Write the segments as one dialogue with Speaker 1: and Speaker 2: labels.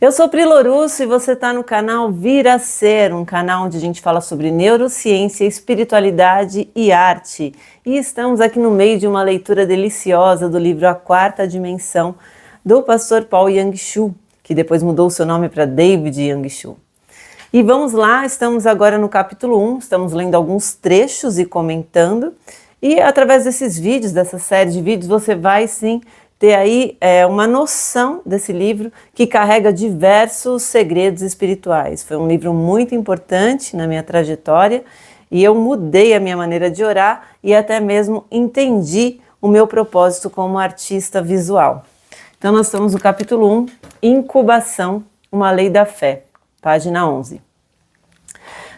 Speaker 1: Eu sou Pri Lorusso e você está no canal Vir a Ser, um canal onde a gente fala sobre neurociência, espiritualidade e arte. E estamos aqui no meio de uma leitura deliciosa do livro A Quarta Dimensão, do pastor Paul Yang-Shu, que depois mudou o seu nome para David Yang-Shu. E vamos lá, estamos agora no capítulo 1, estamos lendo alguns trechos e comentando. E através desses vídeos, dessa série de vídeos, você vai sim ter aí uma noção desse livro que carrega diversos segredos espirituais. Foi um livro muito importante na minha trajetória e eu mudei a minha maneira de orar e até mesmo entendi o meu propósito como artista visual. Então nós estamos no capítulo 1, Incubação, uma lei da fé, página 11.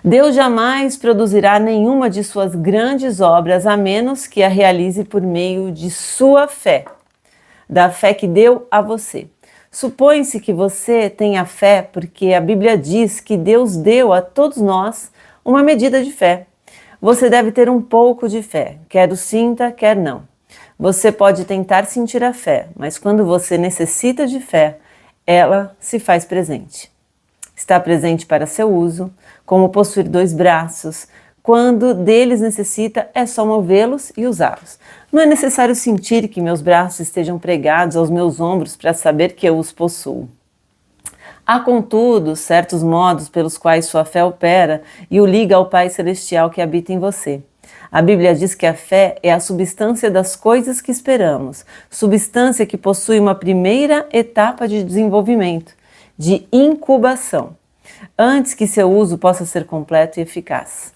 Speaker 1: Deus jamais produzirá nenhuma de suas grandes obras a menos que a realize por meio de sua fé, da fé que deu a você. Supõe-se que você tenha fé porque a Bíblia diz que Deus deu a todos nós uma medida de fé. Você deve ter um pouco de fé, quer o sinta, quer não. Você pode tentar sentir a fé, mas quando você necessita de fé, ela se faz presente. Está presente para seu uso, como possuir 2 braços. Quando deles necessita, é só movê-los e usá-los. Não é necessário sentir que meus braços estejam pregados aos meus ombros para saber que eu os possuo. Há, contudo, certos modos pelos quais sua fé opera e o liga ao Pai Celestial que habita em você. A Bíblia diz que a fé é a substância das coisas que esperamos, substância que possui uma primeira etapa de desenvolvimento, de incubação, antes que seu uso possa ser completo e eficaz.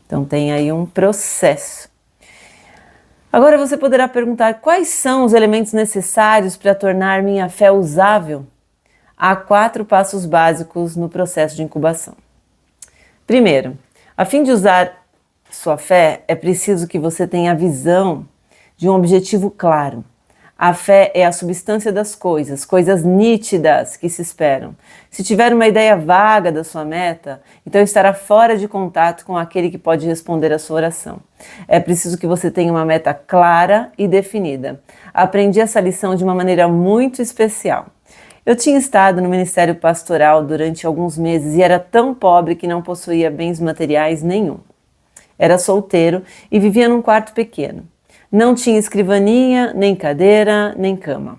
Speaker 1: Então tem aí um processo. Agora você poderá perguntar quais são os elementos necessários para tornar minha fé usável? Há 4 passos básicos no processo de incubação. Primeiro, a fim de usar sua fé, é preciso que você tenha a visão de um objetivo claro. A fé é a substância das coisas, coisas nítidas que se esperam. Se tiver uma ideia vaga da sua meta, então estará fora de contato com aquele que pode responder à sua oração. É preciso que você tenha uma meta clara e definida. Aprendi essa lição de uma maneira muito especial. Eu tinha estado no ministério pastoral durante alguns meses e era tão pobre que não possuía bens materiais nenhum. Era solteiro e vivia num quarto pequeno. Não tinha escrivaninha, nem cadeira, nem cama.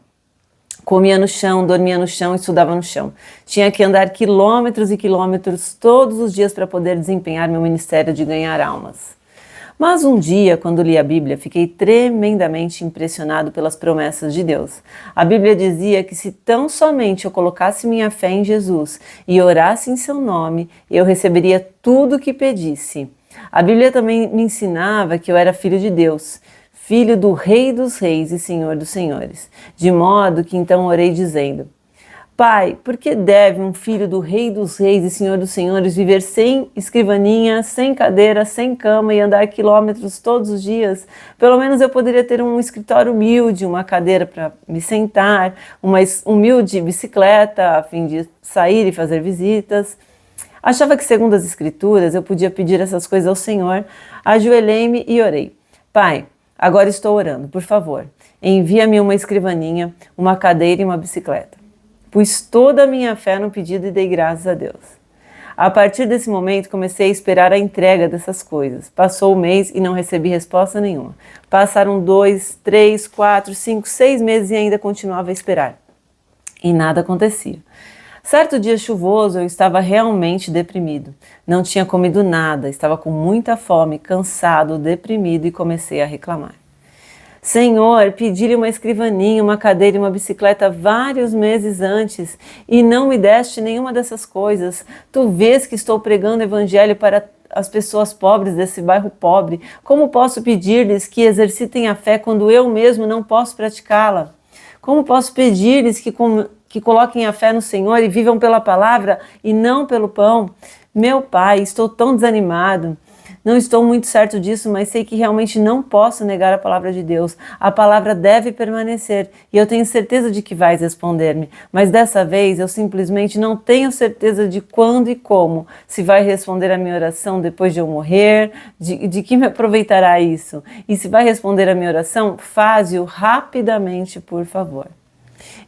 Speaker 1: Comia no chão, dormia no chão, estudava no chão. Tinha que andar quilômetros e quilômetros todos os dias para poder desempenhar meu ministério de ganhar almas. Mas um dia, quando li a Bíblia, fiquei tremendamente impressionado pelas promessas de Deus. A Bíblia dizia que se tão somente eu colocasse minha fé em Jesus e orasse em seu nome, eu receberia tudo o que pedisse. A Bíblia também me ensinava que eu era filho de Deus, filho do Rei dos Reis e Senhor dos Senhores. De modo que então orei dizendo: Pai, por que deve um filho do Rei dos Reis e Senhor dos Senhores viver sem escrivaninha, sem cadeira, sem cama e andar quilômetros todos os dias? Pelo menos eu poderia ter um escritório humilde, uma cadeira para me sentar, uma humilde bicicleta a fim de sair e fazer visitas. Achava que, segundo as Escrituras, eu podia pedir essas coisas ao Senhor. Ajoelhei-me e orei: Pai, agora estou orando, por favor, envia-me uma escrivaninha, uma cadeira e uma bicicleta. Pus toda a minha fé no pedido e dei graças a Deus. A partir desse momento, comecei a esperar a entrega dessas coisas. Passou o mês e não recebi resposta nenhuma. Passaram 2, 3, 4, 5, 6 meses e ainda continuava a esperar. E nada acontecia. Certo dia chuvoso, eu estava realmente deprimido. Não tinha comido nada, estava com muita fome, cansado, deprimido e comecei a reclamar. Senhor, pedi-lhe uma escrivaninha, uma cadeira e uma bicicleta vários meses antes e não me deste nenhuma dessas coisas. Tu vês que estou pregando o evangelho para as pessoas pobres desse bairro pobre. Como posso pedir-lhes que exercitem a fé quando eu mesmo não posso praticá-la? Como posso pedir-lhes que coloquem a fé no Senhor e vivam pela palavra e não pelo pão? Meu Pai, estou tão desanimado. Não estou muito certo disso, mas sei que realmente não posso negar a palavra de Deus. A palavra deve permanecer e eu tenho certeza de que vais responder-me. Mas dessa vez eu simplesmente não tenho certeza de quando e como. Se vai responder a minha oração depois de eu morrer, de que me aproveitará isso? E se vai responder a minha oração, faze-o rapidamente, por favor.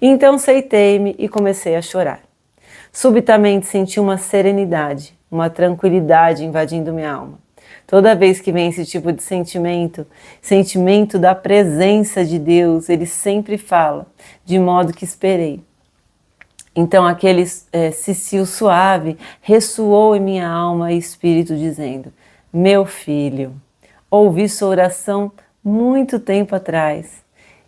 Speaker 1: Então sentei-me e comecei a chorar. Subitamente senti uma serenidade, uma tranquilidade invadindo minha alma. Toda vez que vem esse tipo de sentimento da presença de Deus, Ele sempre fala, de modo que esperei. Então aquele cicio suave ressoou em minha alma e espírito dizendo: meu filho, ouvi sua oração muito tempo atrás.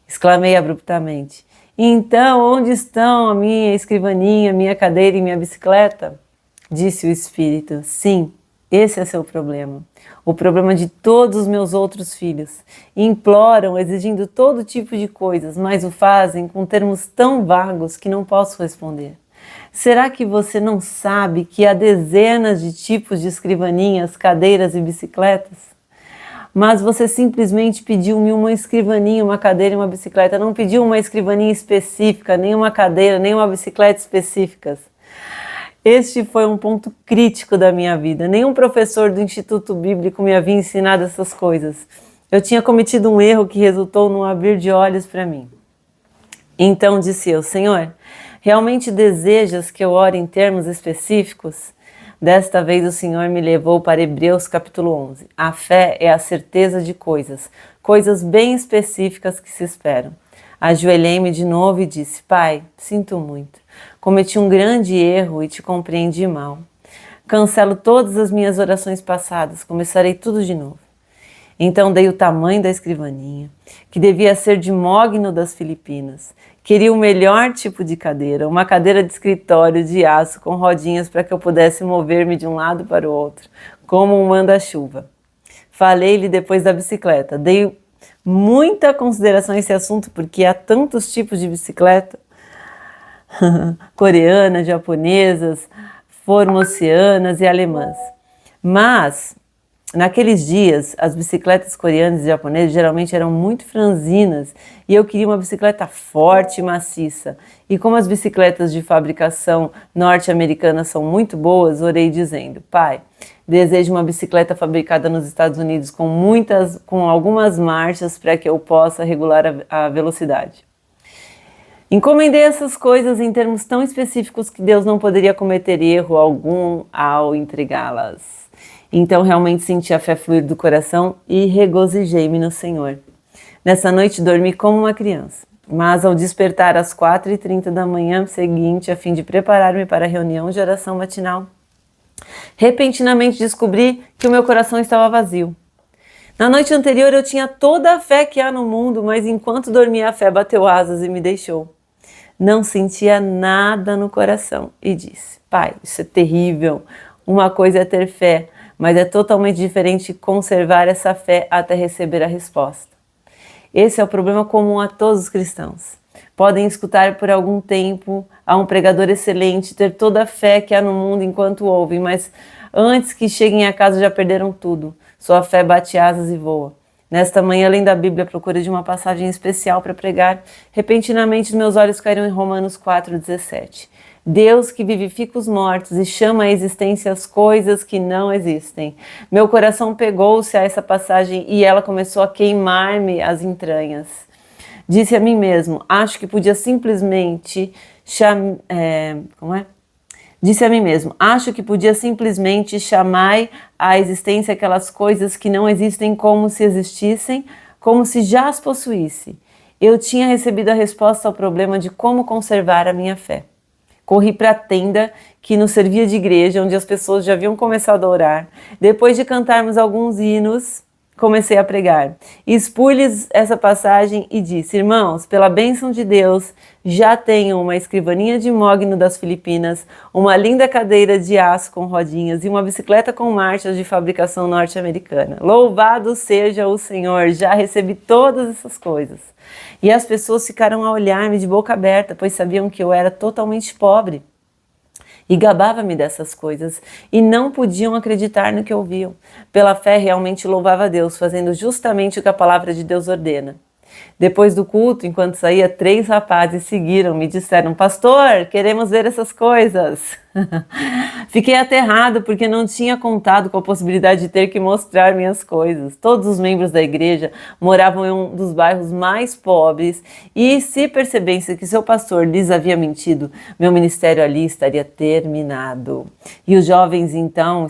Speaker 1: Exclamei abruptamente. Então, onde estão a minha escrivaninha, minha cadeira e minha bicicleta? Disse o espírito. Sim, esse é seu problema. O problema de todos os meus outros filhos. Imploram, exigindo todo tipo de coisas, mas o fazem com termos tão vagos que não posso responder. Será que você não sabe que há dezenas de tipos de escrivaninhas, cadeiras e bicicletas? Mas você simplesmente pediu-me uma escrivaninha, uma cadeira e uma bicicleta. Não pediu uma escrivaninha específica, nem uma cadeira, nem uma bicicleta específicas. Este foi um ponto crítico da minha vida. Nenhum professor do Instituto Bíblico me havia ensinado essas coisas. Eu tinha cometido um erro que resultou num abrir de olhos para mim. Então disse eu: Senhor, realmente desejas que eu ore em termos específicos? Desta vez o Senhor me levou para Hebreus capítulo 11. A fé é a certeza de coisas bem específicas que se esperam. Ajoelhei-me de novo e disse: Pai, sinto muito. Cometi um grande erro e te compreendi mal. Cancelo todas as minhas orações passadas, começarei tudo de novo. Então dei o tamanho da escrivaninha, que devia ser de mogno das Filipinas. Queria o melhor tipo de cadeira, uma cadeira de escritório de aço com rodinhas para que eu pudesse mover-me de um lado para o outro, como um manda-chuva. Falei-lhe depois da bicicleta. Dei muita consideração a esse assunto porque há tantos tipos de bicicleta, coreanas, japonesas, formosianas e alemãs. Mas naqueles dias, as bicicletas coreanas e japonesas geralmente eram muito franzinas e eu queria uma bicicleta forte e maciça. E como as bicicletas de fabricação norte-americana são muito boas, orei dizendo: Pai, desejo uma bicicleta fabricada nos Estados Unidos com algumas marchas para que eu possa regular a velocidade. Encomendei essas coisas em termos tão específicos que Deus não poderia cometer erro algum ao entregá-las. Então realmente senti a fé fluir do coração e regozijei-me no Senhor. Nessa noite dormi como uma criança, mas ao despertar às 4h30 da manhã seguinte, a fim de preparar-me para a reunião de oração matinal, repentinamente descobri que o meu coração estava vazio. Na noite anterior eu tinha toda a fé que há no mundo, mas enquanto dormia a fé bateu asas e me deixou. Não sentia nada no coração e disse: Pai, isso é terrível. Uma coisa é ter fé, mas é totalmente diferente conservar essa fé até receber a resposta. Esse é o problema comum a todos os cristãos. Podem escutar por algum tempo a um pregador excelente, ter toda a fé que há no mundo enquanto ouvem, mas antes que cheguem a casa já perderam tudo. Sua fé bate asas e voa. Nesta manhã, além da Bíblia, à procura de uma passagem especial para pregar, repentinamente meus olhos caíram em Romanos 4,17. Deus que vivifica os mortos e chama à existência as coisas que não existem. Meu coração pegou-se a essa passagem e ela começou a queimar-me as entranhas. Disse a mim mesmo: acho que podia simplesmente chamar à existência aquelas coisas que não existem como se existissem, como se já as possuísse. Eu tinha recebido a resposta ao problema de como conservar a minha fé. Corri para a tenda que nos servia de igreja, onde as pessoas já haviam começado a orar. Depois de cantarmos alguns hinos, comecei a pregar. Expus-lhes essa passagem e disse: irmãos, pela bênção de Deus, já tenho uma escrivaninha de mogno das Filipinas, uma linda cadeira de aço com rodinhas e uma bicicleta com marchas de fabricação norte-americana. Louvado seja o Senhor, já recebi todas essas coisas. E as pessoas ficaram a olhar-me de boca aberta, pois sabiam que eu era totalmente pobre. E gabava-me dessas coisas, e não podiam acreditar no que ouviam. Pela fé realmente louvava a Deus, fazendo justamente o que a palavra de Deus ordena. Depois do culto, enquanto saía, 3 rapazes seguiram-me e disseram: pastor, queremos ver essas coisas. Fiquei aterrado porque não tinha contado com a possibilidade de ter que mostrar minhas coisas. Todos os membros da igreja moravam em um dos bairros mais pobres e, se percebesse que seu pastor lhes havia mentido, meu ministério ali estaria terminado. E os jovens então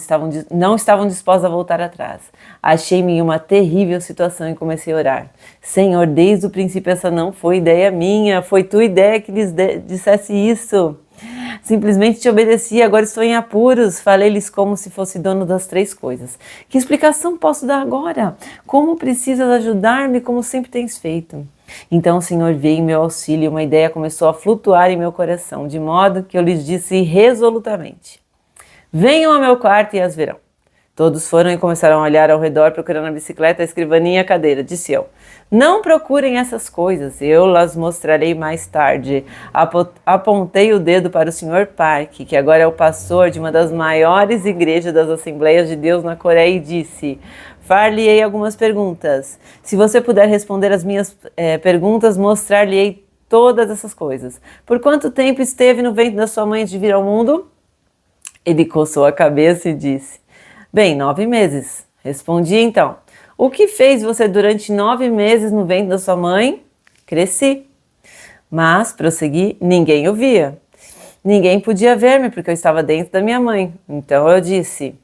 Speaker 1: não estavam dispostos a voltar atrás. Achei-me em uma terrível situação e comecei a orar. Senhor, desde o princípio essa não foi ideia minha, foi tua ideia que lhes dissesse isso. Simplesmente te obedeci, agora estou em apuros. Falei-lhes como se fosse dono das três coisas. Que explicação posso dar agora? Como precisas ajudar-me como sempre tens feito? Então o Senhor veio em meu auxílio e uma ideia começou a flutuar em meu coração, de modo que eu lhes disse resolutamente: venham ao meu quarto e as verão. Todos foram e começaram a olhar ao redor, procurando a bicicleta, a escrivaninha e a cadeira. Disse eu: não procurem essas coisas, eu las mostrarei mais tarde. Apontei o dedo para o Sr. Park, que agora é o pastor de uma das maiores igrejas das Assembleias de Deus na Coreia, e disse: far-lhe-ei algumas perguntas. Se você puder responder as minhas perguntas, mostrar-lhe-ei todas essas coisas. Por quanto tempo esteve no ventre da sua mãe antes de vir ao mundo? Ele coçou a cabeça e disse: bem, 9 meses. Respondi então: o que fez você durante 9 meses no ventre da sua mãe? Cresci. Mas, prossegui, ninguém o via. Ninguém podia ver-me porque eu estava dentro da minha mãe. Então eu disse: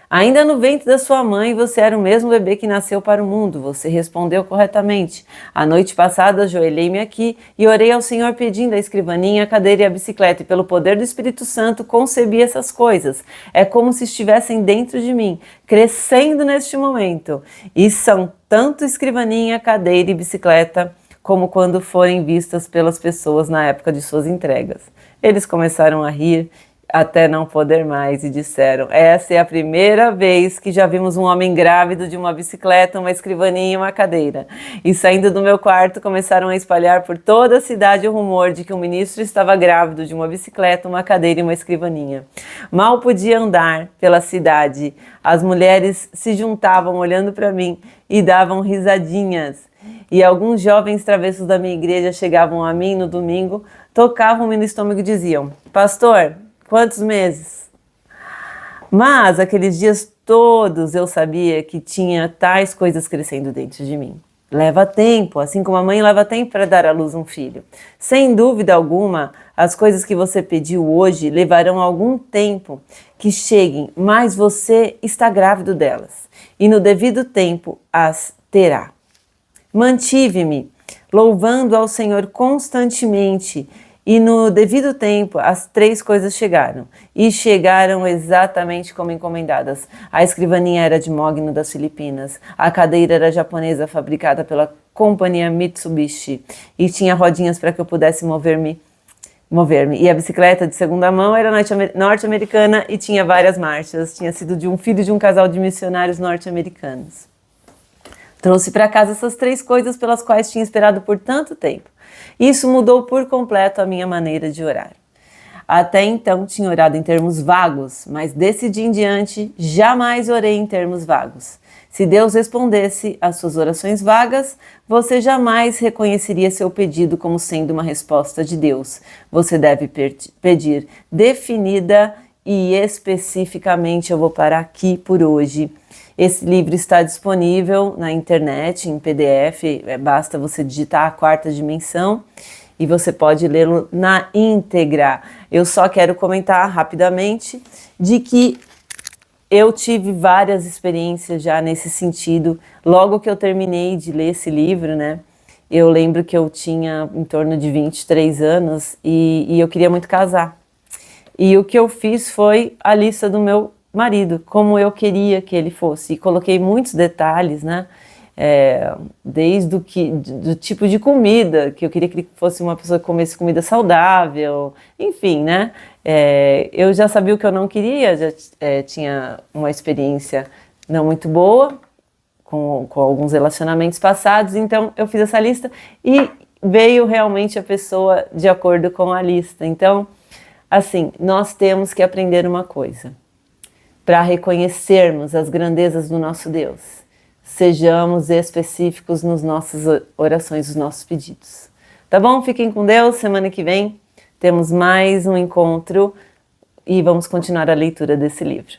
Speaker 1: ainda no ventre da sua mãe você era o mesmo bebê que nasceu para o mundo. Você respondeu corretamente. A noite passada ajoelhei-me aqui e orei ao Senhor pedindo a escrivaninha, a cadeira e a bicicleta, e pelo poder do Espírito Santo concebi essas coisas. É como se estivessem dentro de mim, crescendo neste momento. E são tanto escrivaninha, cadeira e bicicleta como quando forem vistas pelas pessoas na época de suas entregas. Eles começaram a rir até não poder mais e disseram: essa é a primeira vez que já vimos um homem grávido de uma bicicleta, uma escrivaninha e uma cadeira. E saindo do meu quarto começaram a espalhar por toda a cidade o rumor de que um ministro estava grávido de uma bicicleta, uma cadeira e uma escrivaninha. Mal podia andar pela cidade. As mulheres se juntavam olhando para mim e davam risadinhas. E alguns jovens travessos da minha igreja chegavam a mim no domingo, tocavam-me no estômago e diziam: pastor, quantos meses? Mas aqueles dias todos eu sabia que tinha tais coisas crescendo dentro de mim. Leva tempo, assim como a mãe leva tempo para dar à luz um filho. Sem dúvida alguma, as coisas que você pediu hoje levarão algum tempo que cheguem, mas você está grávido delas. E no devido tempo as terá. Mantive-me louvando ao Senhor constantemente, e no devido tempo as 3 coisas chegaram, e chegaram exatamente como encomendadas. A escrivaninha era de mogno das Filipinas, a cadeira era japonesa fabricada pela companhia Mitsubishi, e tinha rodinhas para que eu pudesse mover-me. E a bicicleta de segunda mão era norte-americana e tinha várias marchas, tinha sido de um filho de um casal de missionários norte-americanos. Trouxe para casa essas 3 coisas pelas quais tinha esperado por tanto tempo. Isso mudou por completo a minha maneira de orar. Até então tinha orado em termos vagos, mas desse dia em diante jamais orei em termos vagos. Se Deus respondesse às suas orações vagas, você jamais reconheceria seu pedido como sendo uma resposta de Deus. Você deve pedir definida e especificamente. Eu vou parar aqui por hoje. Esse livro está disponível na internet, em PDF, basta você digitar a 4ª dimensão e você pode lê-lo na íntegra. Eu só quero comentar rapidamente de que eu tive várias experiências já nesse sentido. Logo que eu terminei de ler esse livro, né? Eu lembro que eu tinha em torno de 23 anos e eu queria muito casar. E o que eu fiz foi a lista do meu marido, como eu queria que ele fosse, e coloquei muitos detalhes, né, desde do tipo de comida, que eu queria que ele fosse uma pessoa que comesse comida saudável, enfim, né, eu já sabia o que eu não queria, já tinha uma experiência não muito boa com alguns relacionamentos passados, então eu fiz essa lista e veio realmente a pessoa de acordo com a lista. Então, assim, nós temos que aprender uma coisa. Para reconhecermos as grandezas do nosso Deus, sejamos específicos nas nossas orações, nos nossos pedidos. Tá bom? Fiquem com Deus. Semana que vem temos mais um encontro e vamos continuar a leitura desse livro.